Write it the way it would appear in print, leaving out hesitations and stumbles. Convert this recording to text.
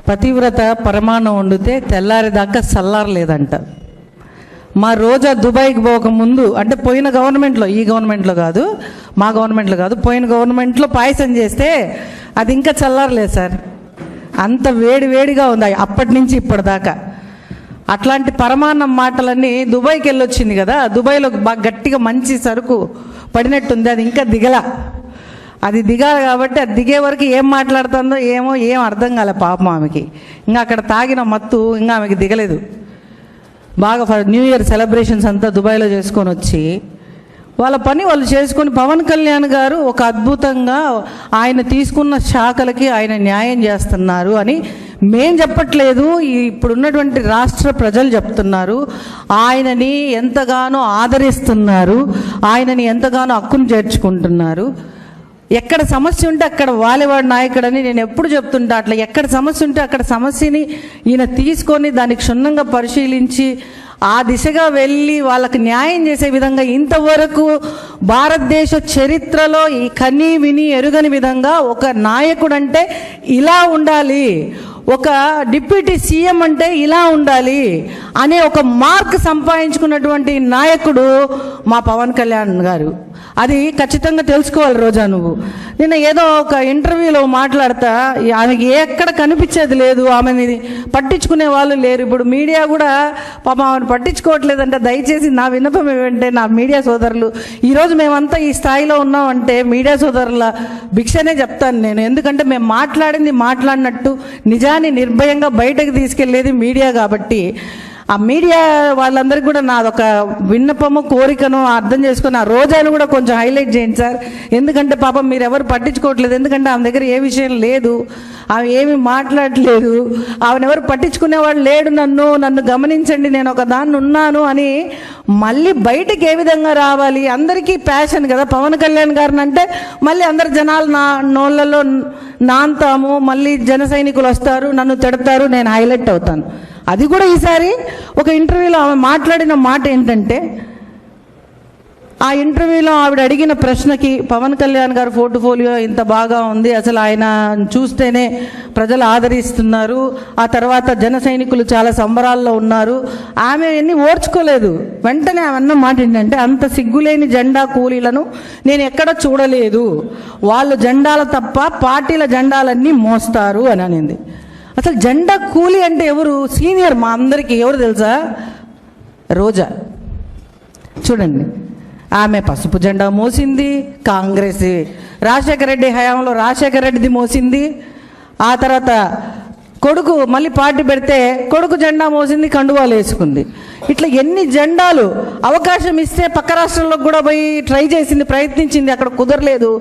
పతివ్రత పరమాన్నం వండితే తెల్లారేదాకా చల్లారలేదంట. మా రోజా దుబాయ్కి పోకముందు, అంటే పోయిన గవర్నమెంట్లో, ఈ గవర్నమెంట్లో కాదు, మా గవర్నమెంట్లో కాదు, పోయిన గవర్నమెంట్లో పాయసం చేస్తే అది ఇంకా చల్లారలేదు సార్. అంత వేడిగా ఉంది అప్పటి నుంచి ఇప్పటిదాకా. అట్లాంటి పరమాన్నం మాటలన్నీ దుబాయ్కి వెళ్ళొచ్చింది కదా, దుబాయ్లో బాగా గట్టిగా మంచి సరుకు పడినట్టుంది, అది ఇంకా అది దిగాలి కాబట్టి అది దిగే వరకు ఏం మాట్లాడుతుందో ఏం అర్థం కాలే పాపం ఆమెకి. ఇంకా అక్కడ తాగిన మత్తు ఇంకా ఆమెకి దిగలేదు. బాగా న్యూ ఇయర్ సెలబ్రేషన్స్ అంతా దుబాయ్లో చేసుకొని వచ్చి వాళ్ళ పని వాళ్ళు చేసుకొని పవన్ కళ్యాణ్ గారు ఒక అద్భుతంగా ఆయన తీసుకున్న శాఖలకి ఆయన న్యాయం చేస్తున్నారు అని మేం చెప్పట్లేదు, ఇప్పుడున్నటువంటి రాష్ట్ర ప్రజలు చెప్తున్నారు. ఆయనని ఎంతగానో ఆదరిస్తున్నారు, ఆయనని ఎంతగానో హక్కును చేర్చుకుంటున్నారు. ఎక్కడ సమస్య ఉంటే అక్కడ వాలేవాడు నాయకుడని నేను ఎప్పుడు చెప్తుంటా. అట్లా ఎక్కడ సమస్య ఉంటే అక్కడ సమస్యని ఈయన తీసుకొని దాన్ని క్షుణ్ణంగా పరిశీలించి ఆ దిశగా వెళ్ళి వాళ్ళకి న్యాయం చేసే విధంగా ఇంతవరకు భారతదేశ చరిత్రలో ఈ కనీ విని ఎరుగని విధంగా ఒక నాయకుడు అంటే ఇలా ఉండాలి, ఒక డిప్యూటీ సీఎం అంటే ఇలా ఉండాలి అనే ఒక మార్క్ సంపాదించుకున్నటువంటి నాయకుడు మా పవన్ కళ్యాణ్ గారు. అది ఖచ్చితంగా తెలుసుకోవాలి రోజా నువ్వు. నిన్న ఏదో ఒక ఇంటర్వ్యూలో మాట్లాడతా ఆమెకి ఎక్కడ కనిపించేది లేదు, ఆమెని పట్టించుకునే వాళ్ళు లేరు. ఇప్పుడు మీడియా కూడా పాపం ఆమెను పట్టించుకోవట్లేదంటే దయచేసి నా విన్నపం ఏమంటే, నా మీడియా సోదరులు ఈరోజు మేమంతా ఈ స్థాయిలో ఉన్నామంటే మీడియా సోదరుల భిక్షనే చెప్తాను నేను. ఎందుకంటే మేము మాట్లాడింది మాట్లాడినట్టు నిజాన్ని నిర్భయంగా బయటకు తీసుకెళ్లేది మీడియా కాబట్టి ఆ మీడియా వాళ్ళందరికీ కూడా నాదొక విన్నపము కోరికను అర్థం చేసుకుని ఆ రోజాను కూడా కొంచెం హైలైట్ చేయండి సార్. ఎందుకంటే పాపం మీరు ఎవరు పట్టించుకోవట్లేదు, ఎందుకంటే ఆమె దగ్గర ఏ విషయం లేదు, ఆమె ఏమి మాట్లాడట్లేదు, ఆమెను ఎవరు పట్టించుకునేవాడు లేడు, నన్ను గమనించండి, నేను ఒక దాన్ని ఉన్నాను అని మళ్ళీ బయటకు ఏ విధంగా రావాలి. అందరికీ ప్యాషన్ కదా పవన్ కళ్యాణ్ గారిని అంటే, మళ్ళీ అందరు జనాలు నోళ్ళలో నాంతాము, మళ్ళీ జన సైనికులు వస్తారు, నన్ను తిడతారు, నేను హైలైట్ అవుతాను. అది కూడా ఈసారి ఒక ఇంటర్వ్యూలో ఆమె మాట్లాడిన మాట ఏంటంటే, ఆ ఇంటర్వ్యూలో ఆవిడ అడిగిన ప్రశ్నకి పవన్ కళ్యాణ్ గారు పోర్ట్ఫోలియో ఇంత బాగా ఉంది, అసలు ఆయన చూస్తేనే ప్రజలు ఆదరిస్తున్నారు, ఆ తర్వాత జన సైనికులు చాలా సంబరాల్లో ఉన్నారు, ఆమె ఎన్ని ఓర్చుకోలేదు. వెంటనే ఆమె అన్న మాట ఏంటంటే, అంత సిగ్గులేని జెండా కూలీలను నేను ఎక్కడ చూడలేదు, వాళ్ళు జెండాలు తప్ప పార్టీల జెండాలన్నీ మోస్తారు అని అనింది. అసలు జెండా కూలీ అంటే ఎవరు? సీనియర్ మా అందరికీ ఎవరు తెలుసా? రోజా. చూడండి, ఆమె పసుపు జెండా మోసింది, కాంగ్రెస్ రాజశేఖర రెడ్డి హయాంలో రాజశేఖర రెడ్డిది మోసింది, ఆ తర్వాత కొడుకు మళ్ళీ పార్టీ పెడితే కొడుకు జెండా మోసింది, కండువాలు వేసుకుంది. ఇట్లా ఎన్ని జెండాలు అవకాశం ఇస్తే పక్క రాష్ట్రంలో కూడా పోయి ట్రై చేసింది, ప్రయత్నించింది, అక్కడ కుదరలేదు.